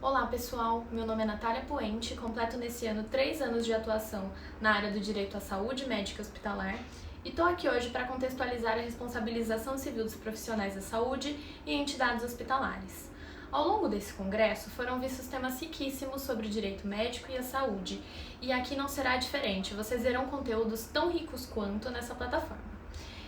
Olá pessoal, meu nome é Natália Puente, completo nesse ano 3 anos de atuação na área do direito à saúde médica e hospitalar e estou aqui hoje para contextualizar a responsabilização civil dos profissionais da saúde e entidades hospitalares. Ao longo desse congresso foram vistos temas riquíssimos sobre o direito médico e a saúde, e aqui não será diferente, vocês verão conteúdos tão ricos quanto nessa plataforma.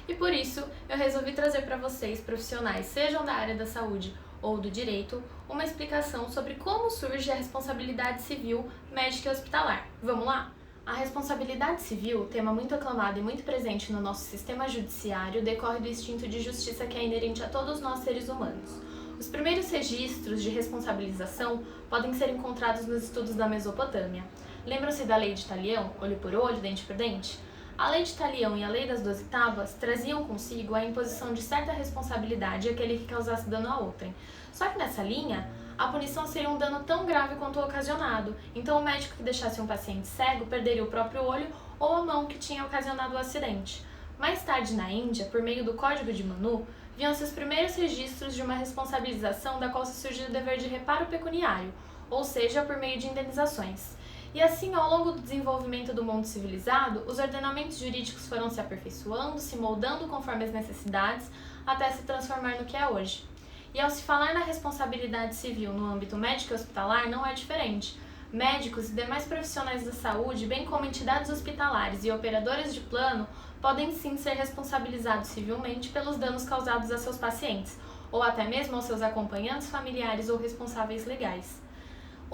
E por isso, eu resolvi trazer para vocês, profissionais, sejam da área da saúde ou do direito, uma explicação sobre como surge a responsabilidade civil médica e hospitalar. Vamos lá? A responsabilidade civil, tema muito aclamado e muito presente no nosso sistema judiciário, decorre do instinto de justiça que é inerente a todos nós seres humanos. Os primeiros registros de responsabilização podem ser encontrados nos estudos da Mesopotâmia. Lembram-se da lei de Talião, olho por olho, dente por dente? A lei de Talião e a lei das 12 tábuas traziam consigo a imposição de certa responsabilidade àquele que causasse dano a outrem. Só que nessa linha, a punição seria um dano tão grave quanto o ocasionado, então o médico que deixasse um paciente cego perderia o próprio olho ou a mão que tinha ocasionado o acidente. Mais tarde na Índia, por meio do Código de Manu, viam-se os primeiros registros de uma responsabilização da qual se surgiu o dever de reparo pecuniário, ou seja, por meio de indenizações. E assim, ao longo do desenvolvimento do mundo civilizado, os ordenamentos jurídicos foram se aperfeiçoando, se moldando conforme as necessidades, até se transformar no que é hoje. E ao se falar na responsabilidade civil no âmbito médico e hospitalar, não é diferente. Médicos e demais profissionais da saúde, bem como entidades hospitalares e operadoras de plano, podem sim ser responsabilizados civilmente pelos danos causados a seus pacientes, ou até mesmo aos seus acompanhantes, familiares ou responsáveis legais.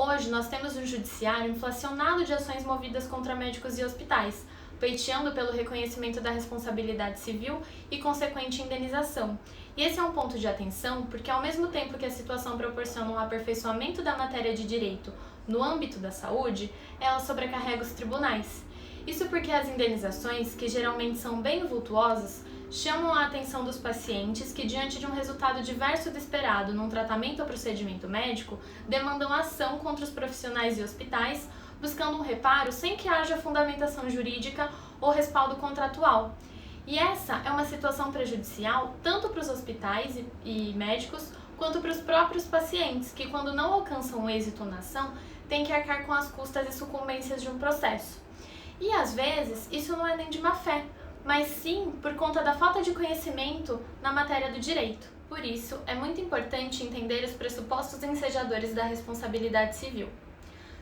Hoje, nós temos um judiciário inflacionado de ações movidas contra médicos e hospitais, pleiteando pelo reconhecimento da responsabilidade civil e consequente indenização. E esse é um ponto de atenção porque, ao mesmo tempo que a situação proporciona um aperfeiçoamento da matéria de direito no âmbito da saúde, ela sobrecarrega os tribunais. Isso porque as indenizações, que geralmente são bem vultuosas, chamam a atenção dos pacientes que, diante de um resultado diverso do esperado num tratamento ou procedimento médico, demandam ação contra os profissionais e hospitais, buscando um reparo sem que haja fundamentação jurídica ou respaldo contratual. E essa é uma situação prejudicial tanto para os hospitais e médicos, quanto para os próprios pacientes, que, quando não alcançam êxito na ação, têm que arcar com as custas e sucumbências de um processo. E, às vezes, isso não é nem de má fé, mas sim por conta da falta de conhecimento na matéria do direito. Por isso, é muito importante entender os pressupostos ensejadores da responsabilidade civil.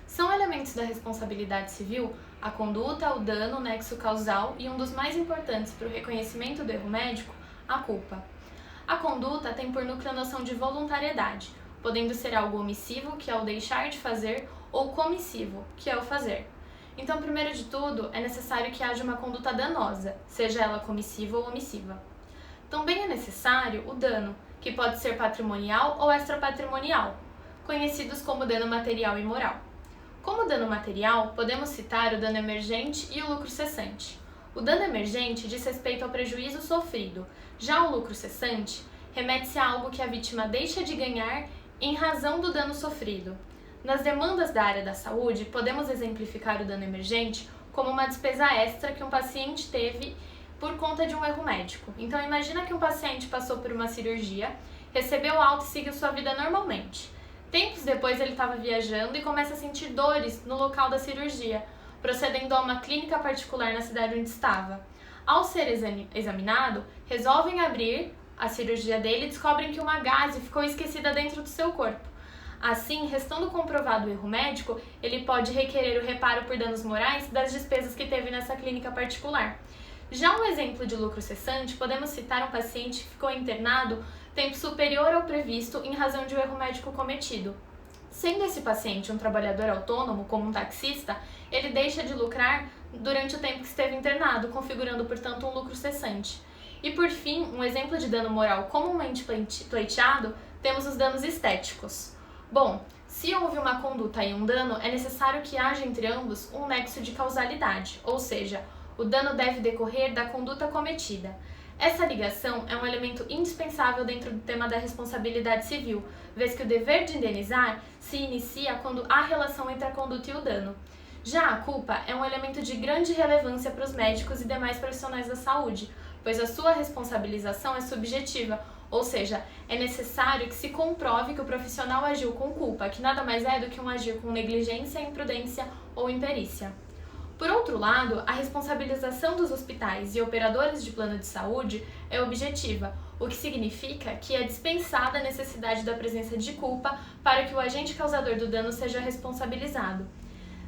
São elementos da responsabilidade civil a conduta, o dano, o nexo causal e um dos mais importantes para o reconhecimento do erro médico, a culpa. A conduta tem por núcleo a noção de voluntariedade, podendo ser algo omissivo, que é o deixar de fazer, ou comissivo, que é o fazer. Então, primeiro de tudo, é necessário que haja uma conduta danosa, seja ela comissiva ou omissiva. Também é necessário o dano, que pode ser patrimonial ou extrapatrimonial, conhecidos como dano material e moral. Como dano material, podemos citar o dano emergente e o lucro cessante. O dano emergente diz respeito ao prejuízo sofrido, já o lucro cessante remete-se a algo que a vítima deixa de ganhar em razão do dano sofrido. Nas demandas da área da saúde, podemos exemplificar o dano emergente como uma despesa extra que um paciente teve por conta de um erro médico. Então, imagina que um paciente passou por uma cirurgia, recebeu alta e seguiu sua vida normalmente. Tempos depois, ele estava viajando e começa a sentir dores no local da cirurgia, procedendo a uma clínica particular na cidade onde estava. Ao ser examinado, resolvem abrir a cirurgia dele e descobrem que uma gaze ficou esquecida dentro do seu corpo. Assim, restando comprovado o erro médico, ele pode requerer o reparo por danos morais das despesas que teve nessa clínica particular. Já um exemplo de lucro cessante, podemos citar um paciente que ficou internado tempo superior ao previsto em razão de um erro médico cometido. Sendo esse paciente um trabalhador autônomo, como um taxista, ele deixa de lucrar durante o tempo que esteve internado, configurando, portanto, um lucro cessante. E, por fim, um exemplo de dano moral comumente pleiteado, temos os danos estéticos. Bom, se houve uma conduta e um dano, é necessário que haja entre ambos um nexo de causalidade, ou seja, o dano deve decorrer da conduta cometida. Essa ligação é um elemento indispensável dentro do tema da responsabilidade civil, vez que o dever de indenizar se inicia quando há relação entre a conduta e o dano. Já a culpa é um elemento de grande relevância para os médicos e demais profissionais da saúde, pois a sua responsabilização é subjetiva, Ou seja, é necessário que se comprove que o profissional agiu com culpa, que nada mais é do que um agir com negligência, imprudência ou imperícia. Por outro lado, a responsabilização dos hospitais e operadores de plano de saúde é objetiva, o que significa que é dispensada a necessidade da presença de culpa para que o agente causador do dano seja responsabilizado.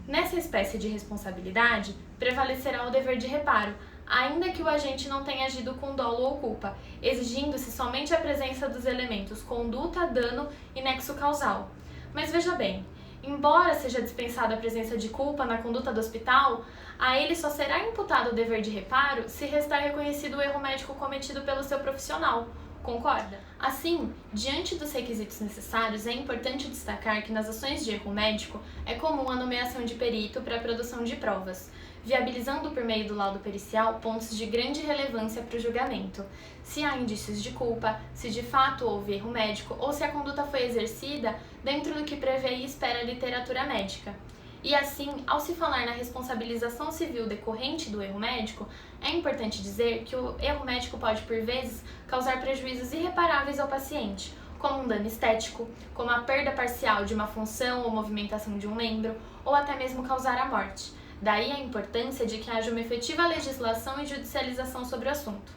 Nessa espécie de responsabilidade, prevalecerá o dever de reparo, ainda que o agente não tenha agido com dolo ou culpa, exigindo-se somente a presença dos elementos conduta, dano e nexo causal. Mas veja bem, embora seja dispensada a presença de culpa na conduta do hospital, a ele só será imputado o dever de reparo se restar reconhecido o erro médico cometido pelo seu profissional. Concorda? Assim, diante dos requisitos necessários, é importante destacar que nas ações de erro médico é comum a nomeação de perito para a produção de provas, viabilizando por meio do laudo pericial pontos de grande relevância para o julgamento, se há indícios de culpa, se de fato houve erro médico ou se a conduta foi exercida dentro do que prevê e espera a literatura médica. E assim, ao se falar na responsabilização civil decorrente do erro médico, é importante dizer que o erro médico pode, por vezes, causar prejuízos irreparáveis ao paciente, como um dano estético, como a perda parcial de uma função ou movimentação de um membro, ou até mesmo causar a morte. Daí a importância de que haja uma efetiva legislação e judicialização sobre o assunto.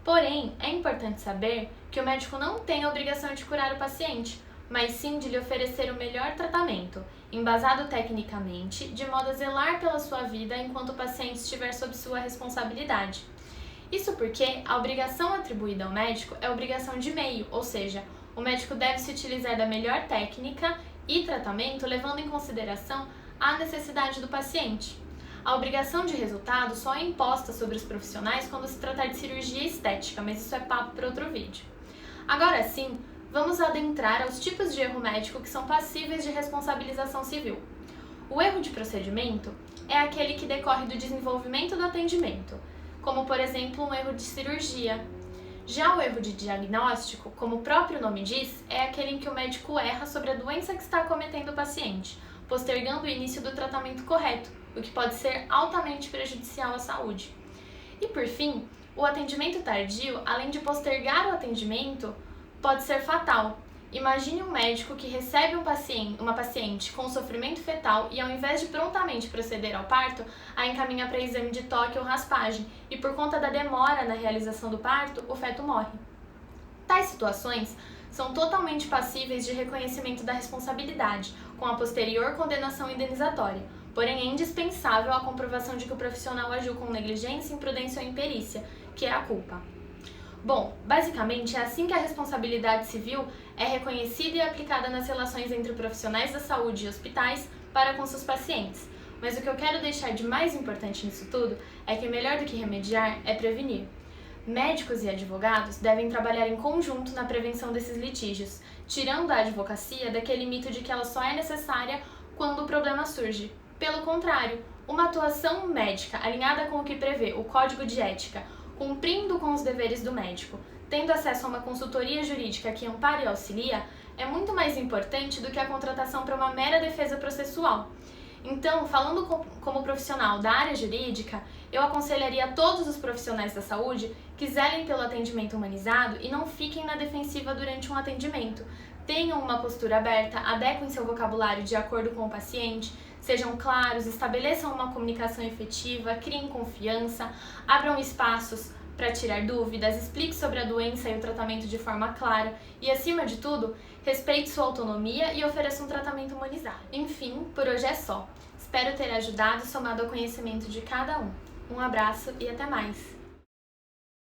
Porém, é importante saber que o médico não tem a obrigação de curar o paciente, mas sim de lhe oferecer o melhor tratamento, embasado tecnicamente, de modo a zelar pela sua vida enquanto o paciente estiver sob sua responsabilidade. Isso porque a obrigação atribuída ao médico é obrigação de meio, ou seja, o médico deve se utilizar da melhor técnica e tratamento levando em consideração a necessidade do paciente. A obrigação de resultado só é imposta sobre os profissionais quando se tratar de cirurgia estética, mas isso é papo para outro vídeo. Agora sim, vamos adentrar aos tipos de erro médico que são passíveis de responsabilização civil. O erro de procedimento é aquele que decorre do desenvolvimento do atendimento, como por exemplo um erro de cirurgia. Já o erro de diagnóstico, como o próprio nome diz, é aquele em que o médico erra sobre a doença que está acometendo o paciente, postergando o início do tratamento correto, o que pode ser altamente prejudicial à saúde. E por fim, o atendimento tardio, além de postergar o atendimento, pode ser fatal. Imagine um médico que recebe uma paciente com sofrimento fetal e, ao invés de prontamente proceder ao parto, a encaminha para exame de toque ou raspagem, e por conta da demora na realização do parto, o feto morre. Tais situações são totalmente passíveis de reconhecimento da responsabilidade, com a posterior condenação indenizatória, porém é indispensável a comprovação de que o profissional agiu com negligência, imprudência ou imperícia, que é a culpa. Bom, basicamente é assim que a responsabilidade civil é reconhecida e aplicada nas relações entre profissionais da saúde e hospitais para com seus pacientes. Mas o que eu quero deixar de mais importante nisso tudo é que melhor do que remediar é prevenir. Médicos e advogados devem trabalhar em conjunto na prevenção desses litígios, tirando a advocacia daquele mito de que ela só é necessária quando o problema surge. Pelo contrário, uma atuação médica alinhada com o que prevê o Código de Ética, cumprindo com os deveres do médico, tendo acesso a uma consultoria jurídica que ampare e auxilia, é muito mais importante do que a contratação para uma mera defesa processual. Então, falando como profissional da área jurídica, eu aconselharia a todos os profissionais da saúde que zelem pelo atendimento humanizado e não fiquem na defensiva durante um atendimento. Tenham uma postura aberta, adequem seu vocabulário de acordo com o paciente, sejam claros, estabeleçam uma comunicação efetiva, criem confiança, abram espaços para tirar dúvidas, explique sobre a doença e o tratamento de forma clara e, acima de tudo, respeite sua autonomia e ofereça um tratamento humanizado. Enfim, por hoje é só. Espero ter ajudado somado ao conhecimento de cada um. Um abraço e até mais!